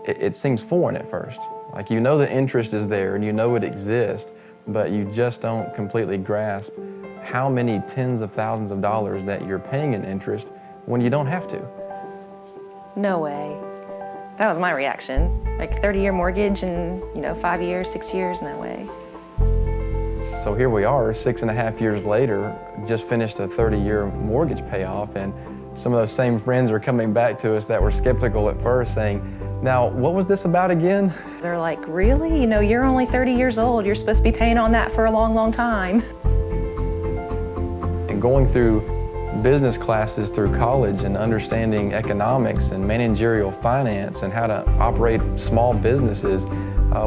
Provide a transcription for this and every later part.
it seems foreign at first. Like, you know the interest is there and you know it exists, but you just don't completely grasp how many tens of thousands of dollars that you're paying in interest when you don't have to. No way. That was my reaction. Like 30-year mortgage and 5 years, 6 years, no way. So here we are, 6.5 years later, just finished a 30-year mortgage payoff, and some of those same friends are coming back to us that were skeptical at first, saying, now, what was this about again? They're like, really? You're only 30 years old. You're supposed to be paying on that for a long, long time. And going through business classes through college and understanding economics and managerial finance and how to operate small businesses,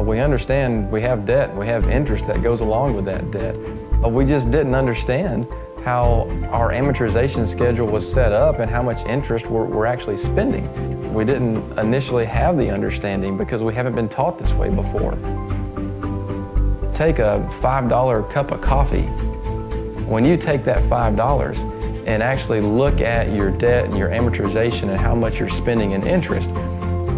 we understand we have debt, we have interest that goes along with that debt. But we just didn't understand how our amortization schedule was set up and how much interest we're actually spending. We didn't initially have the understanding because we haven't been taught this way before. Take a $5 cup of coffee. When you take that $5 and actually look at your debt and your amortization and how much you're spending in interest,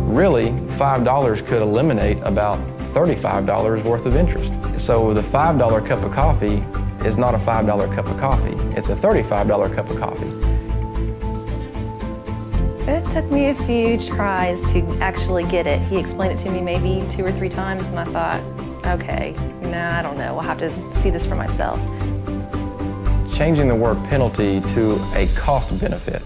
really, $5 could eliminate about $35 worth of interest. So the $5 cup of coffee is not a $5 cup of coffee. It's a $35 cup of coffee. It took me a few tries to actually get it. He explained it to me maybe 2 or 3 times, and I thought, okay, I don't know. I'll have to see this for myself. Changing the word penalty to a cost benefit.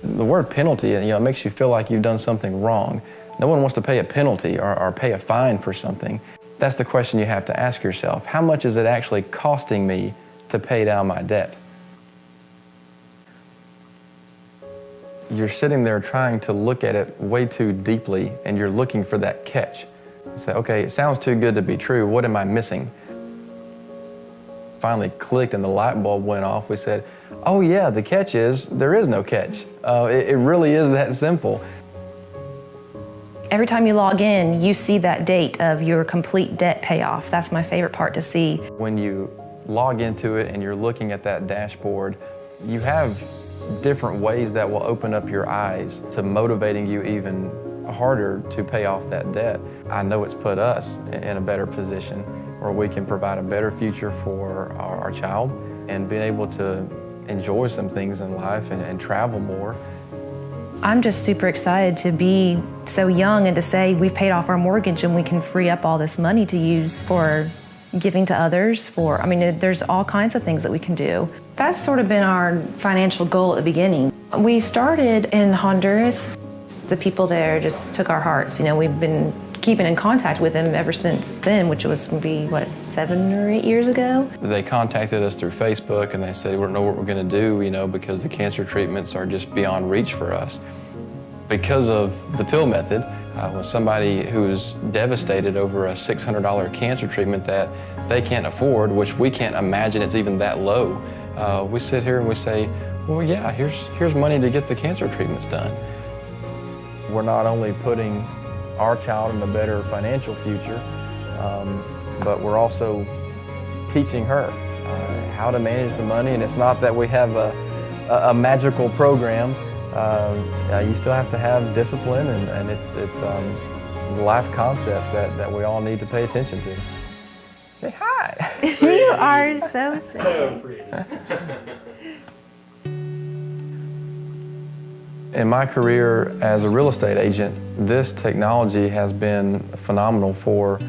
The word penalty, it makes you feel like you've done something wrong. No one wants to pay a penalty or pay a fine for something. That's the question you have to ask yourself. How much is it actually costing me to pay down my debt? You're sitting there trying to look at it way too deeply, and you're looking for that catch. You say, okay, it sounds too good to be true. What am I missing? Finally clicked and the light bulb went off. We said, oh yeah, the catch is there is no catch. It really is that simple. Every time you log in, you see that date of your complete debt payoff. That's my favorite part to see. When you log into it and you're looking at that dashboard, you have different ways that will open up your eyes to motivating you even harder to pay off that debt. I know it's put us in a better position where we can provide a better future for our child and being able to enjoy some things in life and travel more. I'm just super excited to be so young and to say we've paid off our mortgage and we can free up all this money to use for giving to others, there's all kinds of things that we can do. That's sort of been our financial goal at the beginning. We started in Honduras. The people there just took our hearts. We've been keeping in contact with them ever since then, which was maybe, 7 or 8 years ago. They contacted us through Facebook and they said, we don't know what we're gonna do, because the cancer treatments are just beyond reach for us. Because of the pill method, when somebody who's devastated over a $600 cancer treatment that they can't afford, which we can't imagine it's even that low, we sit here and we say, well, yeah, here's money to get the cancer treatments done. We're not only putting our child in a better financial future, but we're also teaching her how to manage the money. And it's not that we have a magical program. You still have to have discipline, and it's life concepts that we all need to pay attention to. Say hi. You are so sick. So pretty. In my career as a real estate agent, this technology has been phenomenal for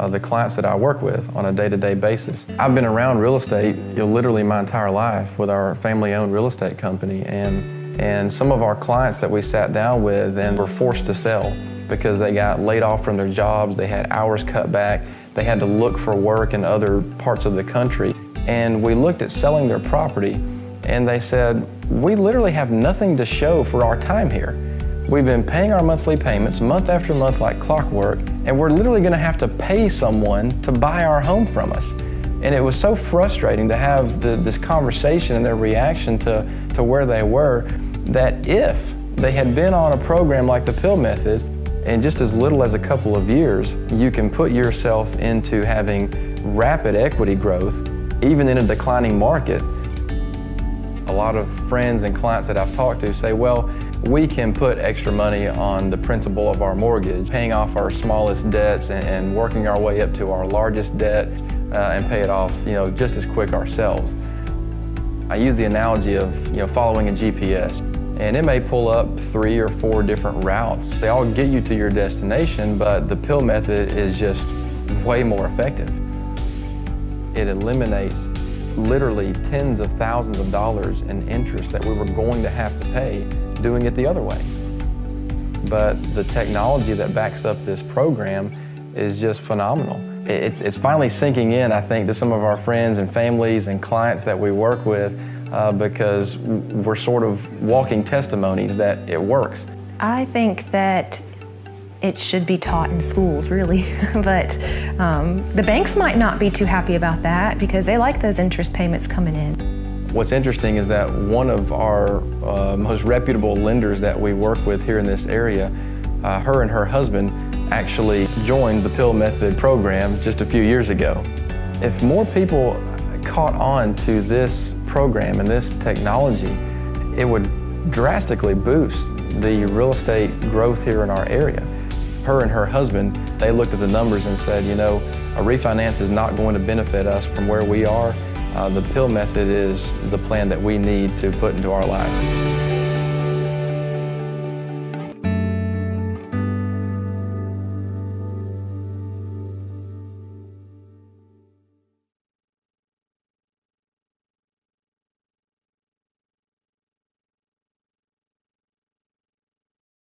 the clients that I work with on a day-to-day basis. I've been around real estate literally my entire life with our family-owned real estate company, and some of our clients that we sat down with and were forced to sell because they got laid off from their jobs, they had hours cut back, they had to look for work in other parts of the country. And we looked at selling their property, and they said, we literally have nothing to show for our time here. We've been paying our monthly payments month after month like clockwork, and we're literally gonna have to pay someone to buy our home from us. And it was so frustrating to have this conversation and their reaction to where they were, that if they had been on a program like the pill method, in just as little as a couple of years, you can put yourself into having rapid equity growth, even in a declining market. A lot of friends and clients that I've talked to say, well, we can put extra money on the principal of our mortgage, paying off our smallest debts and working our way up to our largest debt and pay it off, just as quick ourselves. I use the analogy of, following a GPS, and it may pull up 3 or 4 different routes. They all get you to your destination, but the pill method is just way more effective. It eliminates literally tens of thousands of dollars in interest that we were going to have to pay doing it the other way. But the technology that backs up this program is just phenomenal. It's finally sinking in, I think, to some of our friends and families and clients that we work with because we're sort of walking testimonies that it works. I think that it should be taught in schools, really, but the banks might not be too happy about that because they like those interest payments coming in. What's interesting is that one of our most reputable lenders that we work with here in this area, her and her husband actually joined the pill method program just a few years ago. If more people caught on to this program and this technology, it would drastically boost the real estate growth here in our area. Her and her husband, they looked at the numbers and said, a refinance is not going to benefit us from where we are. The pill method is the plan that we need to put into our lives.